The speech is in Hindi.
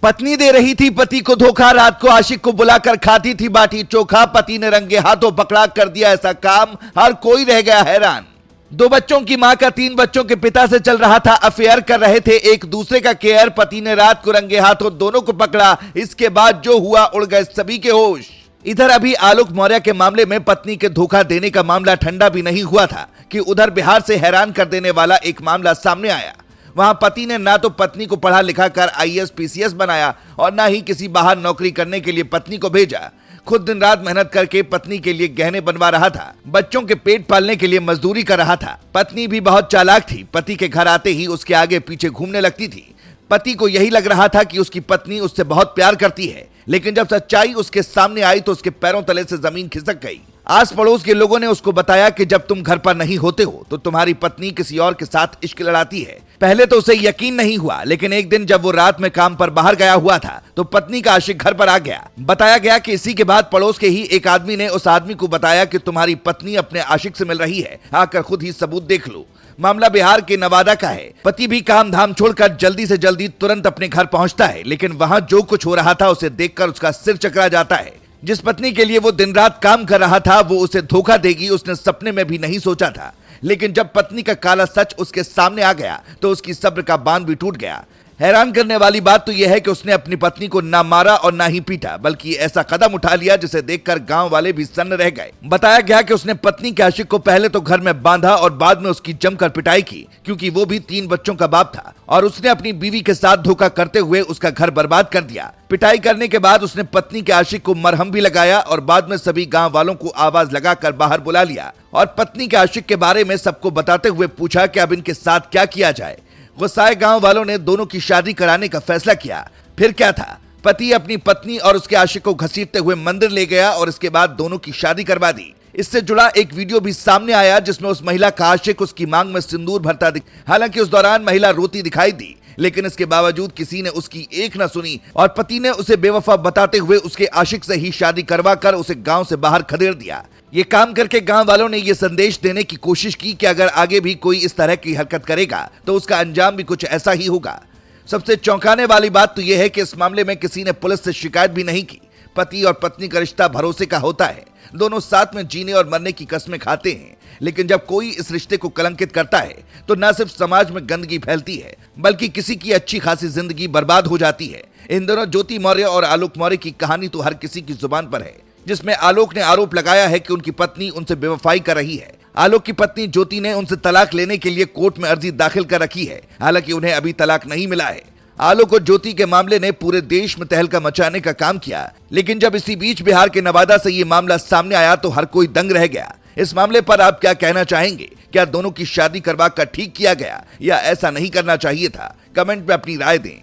पत्नी दे रही थी पति को धोखा, रात को आशिक को बुलाकर खाती थी बाटी चोखा। पति ने रंगे हाथों पकड़ा कर दिया ऐसा काम, हर कोई रह गया हैरान। 2 बच्चों की मां का 3 बच्चों के पिता से चल रहा था अफेयर, कर रहे थे एक दूसरे का केयर। पति ने रात को रंगे हाथों दोनों को पकड़ा, इसके बाद जो हुआ उड़ गए सभी के होश। इधर अभी आलोक मौर्य के मामले में पत्नी के धोखा देने का मामला ठंडा भी नहीं हुआ था कि उधर बिहार से हैरान कर देने वाला एक मामला सामने आया। वहां पति ने ना तो पत्नी को पढ़ा लिखा कर आईएएस पीसीएस बनाया और ना ही किसी बाहर नौकरी करने के लिए पत्नी को भेजा। खुद दिन रात मेहनत करके पत्नी के लिए गहने बनवा रहा था, बच्चों के पेट पालने के लिए मजदूरी कर रहा था। पत्नी भी बहुत चालाक थी, पति के घर आते ही उसके आगे पीछे घूमने लगती थी। पति को यही लग रहा था कि उसकी पत्नी उससे बहुत प्यार करती है, लेकिन जब सच्चाई उसके सामने आई तो उसके पैरों तले से जमीन खिसक गई। आस पड़ोस के लोगों ने उसको बताया कि जब तुम घर पर नहीं होते हो तो तुम्हारी पत्नी किसी और के साथ इश्क लड़ाती है। पहले तो उसे यकीन नहीं हुआ, लेकिन एक दिन जब वो रात में काम पर बाहर गया हुआ था तो पत्नी का आशिक घर पर आ गया। बताया गया कि इसी के बाद पड़ोस के ही एक आदमी ने उस आदमी को बताया कि तुम्हारी पत्नी अपने आशिक से मिल रही है, आकर खुद ही सबूत देख लो। मामला बिहार के नवादा का है। पति भी काम धाम छोड़कर जल्दी से जल्दी तुरंत अपने घर पहुंचता है, लेकिन वहां जो कुछ हो रहा था उसे देखकर उसका सिर चकरा जाता है। जिस पत्नी के लिए वो दिन रात काम कर रहा था वो उसे धोखा देगी उसने सपने में भी नहीं सोचा था। लेकिन जब पत्नी का काला सच उसके सामने आ गया तो उसकी सब्र का बांध भी टूट गया। हैरान करने वाली बात तो यह है कि उसने अपनी पत्नी को ना मारा और ना ही पीटा, बल्कि ऐसा कदम उठा लिया जिसे देखकर गांव वाले भी सन्न रह गए। बताया गया कि उसने पत्नी के आशिक को पहले तो घर में बांधा और बाद में उसकी जमकर पिटाई की, क्योंकि वो भी 3 बच्चों का बाप था और उसने अपनी बीवी के साथ धोखा करते हुए उसका घर बर्बाद कर दिया। पिटाई करने के बाद उसने पत्नी के आशिक को मरहम भी लगाया और बाद में सभी गांव वालों को आवाज लगाकर बाहर बुला लिया और पत्नी के आशिक के बारे में सबको बताते हुए पूछा कि अब इनके साथ क्या किया जाए। गुस्साए गांव वालों ने दोनों की शादी कराने का फैसला किया। फिर क्या था, पति अपनी पत्नी और उसके आशिक को घसीटते हुए मंदिर ले गया और इसके बाद दोनों की शादी करवा दी। इससे जुड़ा एक वीडियो भी सामने आया जिसमें उस महिला का आशिक उसकी मांग में सिंदूर भरता हालांकि उस दौरान महिला रोती दिखाई दी, लेकिन इसके बावजूद किसी ने उसकी एक न सुनी और पति ने उसे बेवफा बताते हुए उसके आशिक से ही शादी करवा कर उसे गांव से बाहर खदेड़ दिया। ये काम करके गांव वालों ने ये संदेश देने की कोशिश की कि अगर आगे भी कोई इस तरह की हरकत करेगा तो उसका अंजाम भी कुछ ऐसा ही होगा। सबसे चौंकाने वाली बात तो यह है कि इस मामले में किसी ने पुलिस से शिकायत भी नहीं की। पति और पत्नी का रिश्ता भरोसे का होता है, दोनों साथ में जीने और मरने की कस्में खाते हैं, लेकिन जब कोई इस रिश्ते को कलंकित करता है तो न सिर्फ समाज में गंदगी फैलती है बल्कि किसी की अच्छी खासी जिंदगी बर्बाद हो जाती है। इन दोनों ज्योति मौर्य और आलोक मौर्य की कहानी तो हर किसी की जुबान पर है, जिसमें आलोक ने आरोप लगाया है कि उनकी पत्नी उनसे बेवफाई कर रही है। आलोक की पत्नी ज्योति ने उनसे तलाक लेने के लिए कोर्ट में अर्जी दाखिल कर रखी है, हालांकि उन्हें अभी तलाक नहीं मिला है। आलोक और ज्योति के मामले ने पूरे देश में तहलका मचाने का काम किया, लेकिन जब इसी बीच बिहार के नवादा से ये मामला सामने आया तो हर कोई दंग रह गया। इस मामले पर आप क्या कहना चाहेंगे? क्या दोनों की शादी करवा कर ठीक किया गया या ऐसा नहीं करना चाहिए था? कमेंट में अपनी राय दें।